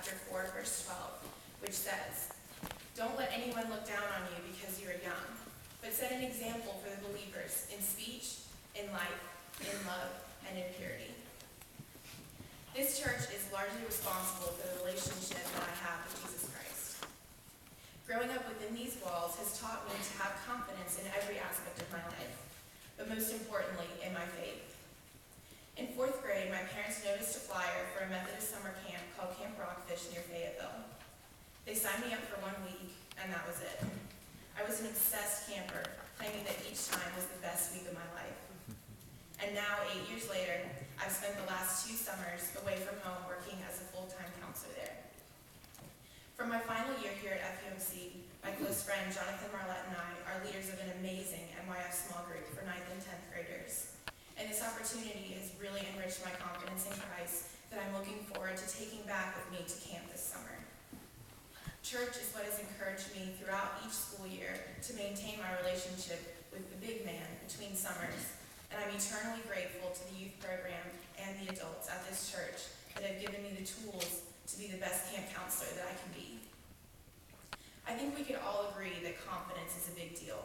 chapter 4, verse 12, which says, "Don't let anyone look down on you because you are young, but set an example for the believers in speech, in life, in love, and in purity." This church is largely responsible for the relationship that I have with Jesus Christ. Growing up within these walls has taught me to have confidence in every aspect of my life, but most importantly, in my faith. In 4th grade, my parents noticed a flyer for a Methodist summer camp called Camp Rockfish near Fayetteville. They signed me up for 1 week, and that was it. I was an obsessed camper, claiming that each time was the best week of my life. And now, 8 years later, I've spent the last 2 summers away from home working as a full-time counselor there. For my final year here at FUMC, my close friend Jonathan Marlette and I are leaders of an amazing MYF small group for 9th and 10th graders. And this opportunity has really enriched my confidence in Christ that I'm looking forward to taking back with me to camp this summer. Church is what has encouraged me throughout each school year to maintain my relationship with the big man between summers, and I'm eternally grateful to the youth program and the adults at this church that have given me the tools to be the best camp counselor that I can be. I think we could all agree that confidence is a big deal.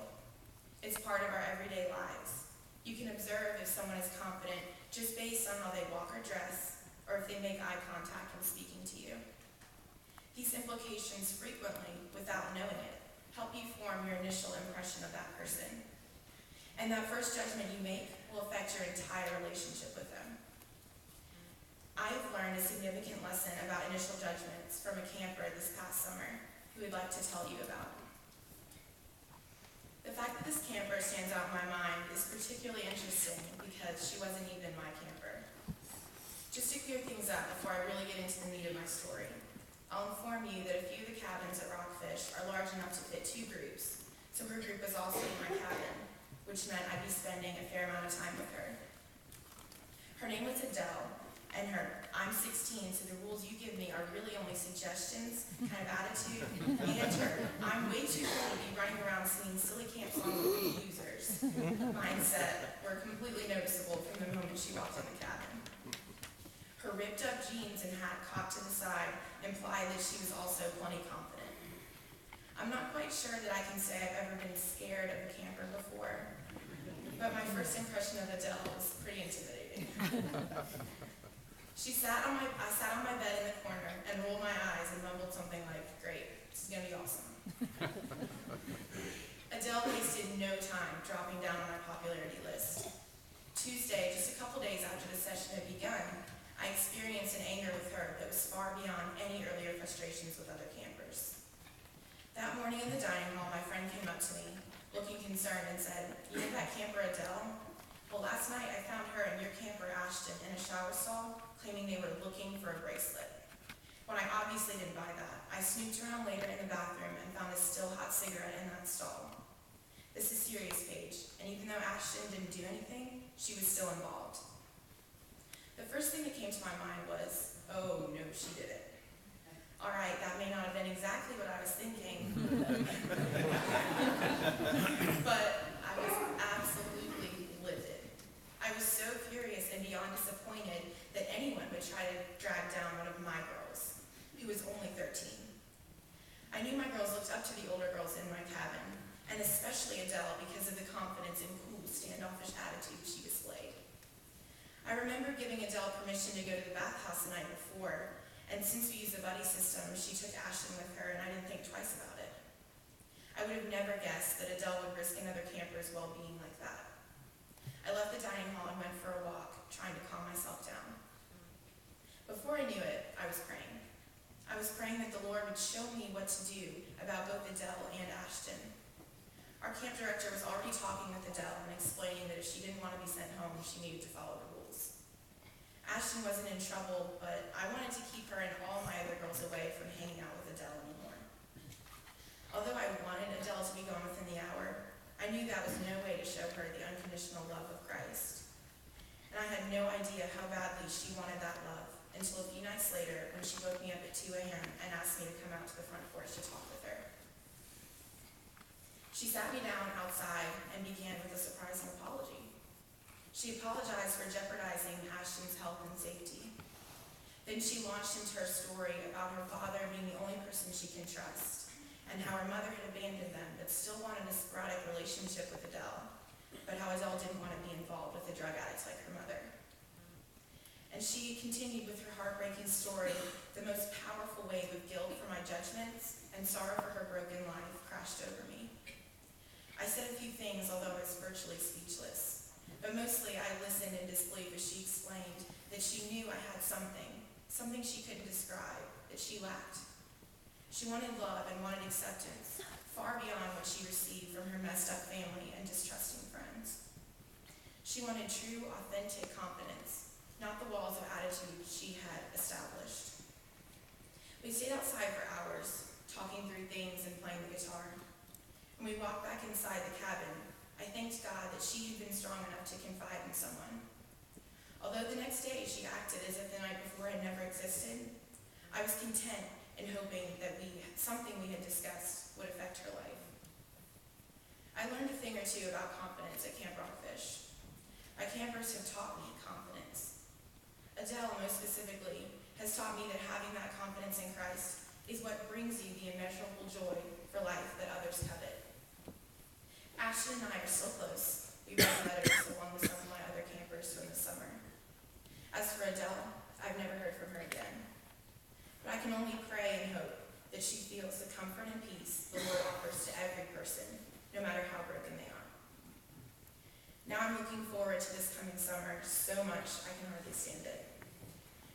It's part of our everyday lives. You can observe if someone is confident just based on how they walk or dress, or if they make eye contact when speaking to you. These implications frequently, without knowing it, help you form your initial impression of that person. And that first judgment you make will affect your entire relationship with them. I have learned a significant lesson about initial judgments from a camper this past summer who I'd like to tell you about. The fact that this camper stands out in my mind is particularly interesting because she wasn't even my camper. Just to clear things up before I really get into the meat of my story, I'll inform you that a few of the cabins at Rockfish are large enough to fit 2 groups, so her group was also in my cabin, which meant I'd be spending a fair amount of time with her. Her name was Adele, and her "I'm 16, so the rules you give me are really only suggestions" kind of attitude, and her "I'm way too cool to be running around singing silly camp songs with you losers" mindset were completely noticeable from the moment she walked in the cabin. Her ripped up jeans and hat cocked to the side implied that she was also plenty confident. I'm not quite sure that I can say I've ever been scared of a camper before, but my first impression of Adele was pretty intimidating. I sat on my bed in the corner and rolled my eyes and mumbled something like, "Great, this is gonna be awesome." Adele wasted no time dropping down on my popularity list. Tuesday, just a couple days after the session had begun, I experienced an anger with her that was far beyond any earlier frustrations with other campers. That morning in the dining hall, my friend came up to me, looking concerned, and said, "You know that camper Adele? Well, last night I found her and your camper Ashton in a shower stall, claiming they were looking for a bracelet." When I obviously didn't buy that, I snooped around later in the bathroom and found a still hot cigarette in that stall. This is serious, Paige, and even though Ashton didn't do anything, she was still involved. The first thing that came to my mind was, oh no, she did it. All right, that may not have been exactly what I was thinking, but I was absolutely livid. I was so furious and beyond disappointed that anyone would try to drag down one of my girls, who was only 13. I knew my girls looked up to the older girls in my cabin, and especially Adele because of the confidence and cool, standoffish attitude she displayed. I remember giving Adele permission to go to the bathhouse the night before, and since we used the buddy system, she took Ashton with her, and I didn't think twice about it. I would have never guessed that Adele would risk another camper's well-being like that. I left the dining hall and went for a walk, trying to calm myself down. Before I knew it, I was praying. I was praying that the Lord would show me what to do about both Adele and Ashton. Our camp director was already talking with Adele and explaining that if she didn't want to be sent home, she needed to follow the rules. Ashton wasn't in trouble, but I wanted to keep her and all my other girls away from hanging out with Adele anymore. Although I wanted Adele to be gone within the hour, I knew that was no way to show her the unconditional love of Christ. And I had no idea how badly she wanted that love until a few nights later when she woke me up at 2 a.m. and asked me to come out to the front porch to talk with her. She sat me down outside and began with a surprising apology. She apologized for jeopardizing Ashton's health and safety. Then she launched into her story about her father being the only person she can trust, and how her mother had abandoned them but still wanted a sporadic relationship with Adele, but how Adele didn't want to be involved with a drug addict like her mother. And she continued with her heartbreaking story. The most powerful wave of guilt for my judgments and sorrow for her broken life crashed over me. I said a few things, although I was virtually speechless, but mostly I listened in disbelief as she explained that she knew I had something she couldn't describe, that she lacked. She wanted love and wanted acceptance, far beyond what she received from her messed up family and distrusting friends. She wanted true, authentic confidence, not the walls of attitude she had established. We stayed outside for hours, talking through things and playing the guitar. When we walked back inside the cabin, I thanked God that she had been strong enough to confide in someone. Although the next day she acted as if the night before had never existed, I was content in hoping that something we had discussed would affect her life. I learned a thing or two about confidence at Camp Rockfish. My campers have taught me confidence. Adele, most specifically, has taught me that having that confidence in Christ is what brings you the immeasurable joy for life that others covet. Ashton and I are still close. We write letters along with some of my other campers from the summer. As for Adele, I've never heard from her again. But I can only pray and hope that she feels the comfort and peace the Lord offers to every person, no matter how broken they are. Now I'm looking forward to this coming summer so much I can hardly stand it.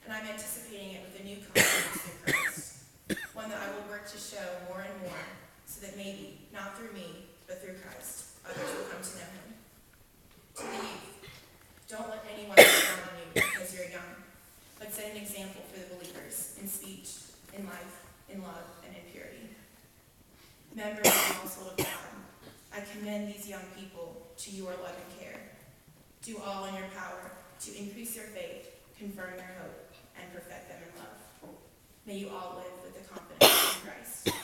And I'm anticipating it with a new confidence through Christ, one that I will work to show more and more, so that maybe, not through me, but through Christ, others will come to know him. To the youth, don't let anyone look down on you because you're young, but set an example for the believers in speech, in life, in love, and in purity. Members of the household of God, I commend these young people to your love and care. Do all in your power to increase their faith, confirm their hope, and perfect them in love. May you all live with the confidence in Christ.